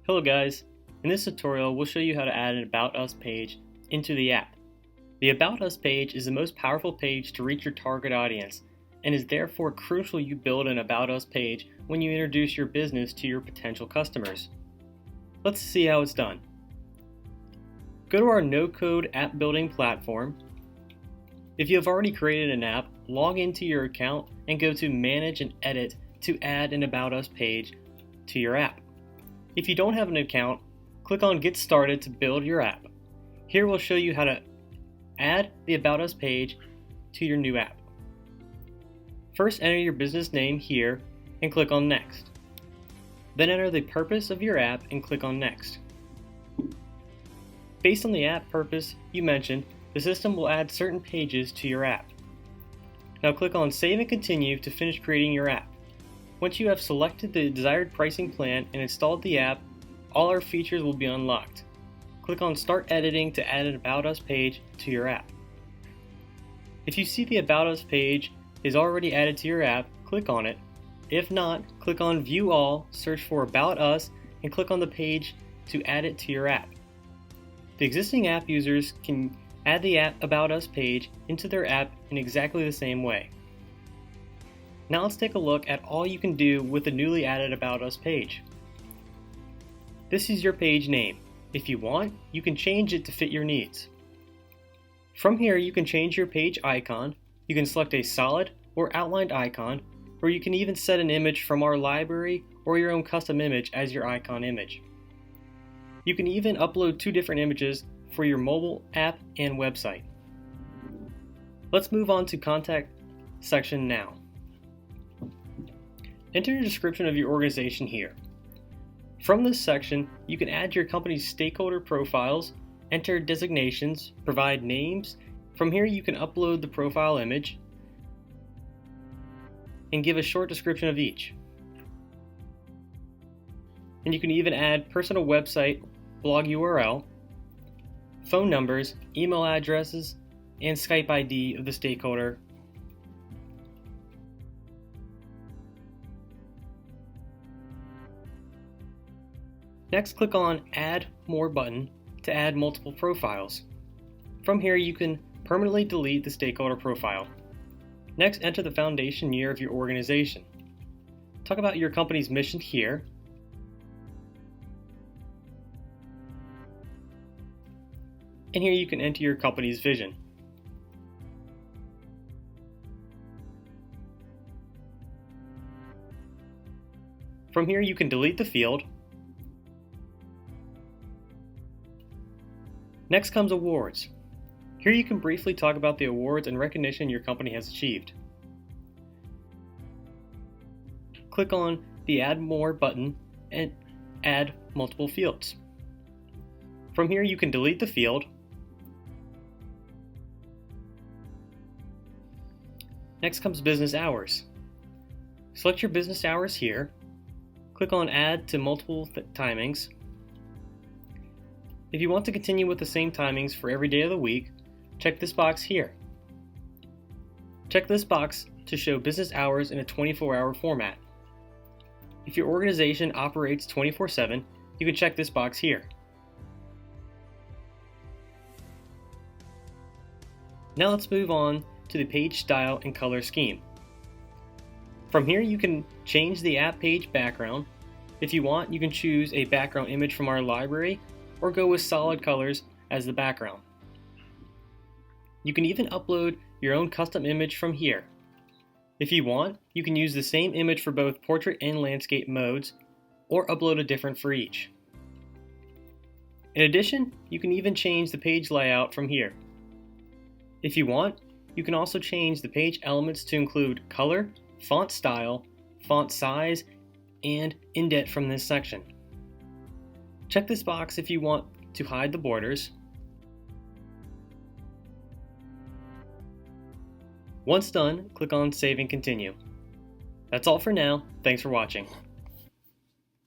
Hello guys, in this tutorial we'll show you how to add an About Us page into the app. The About Us page is the most powerful page to reach your target audience and is therefore crucial you build an About Us page when you introduce your business to your potential customers. Let's see how it's done. Go to our no-code app building platform. If you have already created an app, log into your account and go to Manage and Edit to add an About Us page to your app. If you don't have an account, click on Get Started to build your app. Here we'll show you how to add the About Us page to your new app. First, enter your business name here and click on Next. Then enter the purpose of your app and click on Next. Based on the app purpose you mentioned, the system will add certain pages to your app. Now click on Save and Continue to finish creating your app. Once you have selected the desired pricing plan and installed the app, all our features will be unlocked. Click on Start Editing to add an About Us page to your app. If you see the About Us page is already added to your app, click on it. If not, click on View All, search for About Us, and click on the page to add it to your app. The existing app users can add the app About Us page into their app in exactly the same way. Now let's take a look at all you can do with the newly added About Us page. This is your page name. If you want, you can change it to fit your needs. From here, you can change your page icon. You can select a solid or outlined icon, or you can even set an image from our library or your own custom image as your icon image. You can even upload 2 different images for your mobile app and website. Let's move on to Contact section now. Enter your description of your organization here. From this section, you can add your company's stakeholder profiles, enter designations, provide names. From here, you can upload the profile image and give a short description of each. And you can even add personal website, blog URL, phone numbers, email addresses, and Skype ID of the stakeholder. Next, click on Add More button to add multiple profiles. From here, you can permanently delete the stakeholder profile. Next, enter the foundation year of your organization. Talk about your company's mission here. And here you can enter your company's vision. From here, you can delete the field. Next comes awards. Here you can briefly talk about the awards and recognition your company has achieved. Click on the Add More button and add multiple fields. From here you can delete the field. Next comes business hours. Select your business hours here. Click on Add to multiple timings. If you want to continue with the same timings for every day of the week, check this box here. Check this box to show business hours in a 24-hour format. If your organization operates 24/7, you can check this box here. Now let's move on to the page style and color scheme. From here you can change the app page background. If you want, you can choose a background image from our library or go with solid colors as the background. You can even upload your own custom image from here. If you want, you can use the same image for both portrait and landscape modes, or upload a different for each. In addition, you can even change the page layout from here. If you want, you can also change the page elements to include color, font style, font size, and indent from this section. Check this box if you want to hide the borders. Once done, click on Save and Continue. That's all for now. Thanks for watching.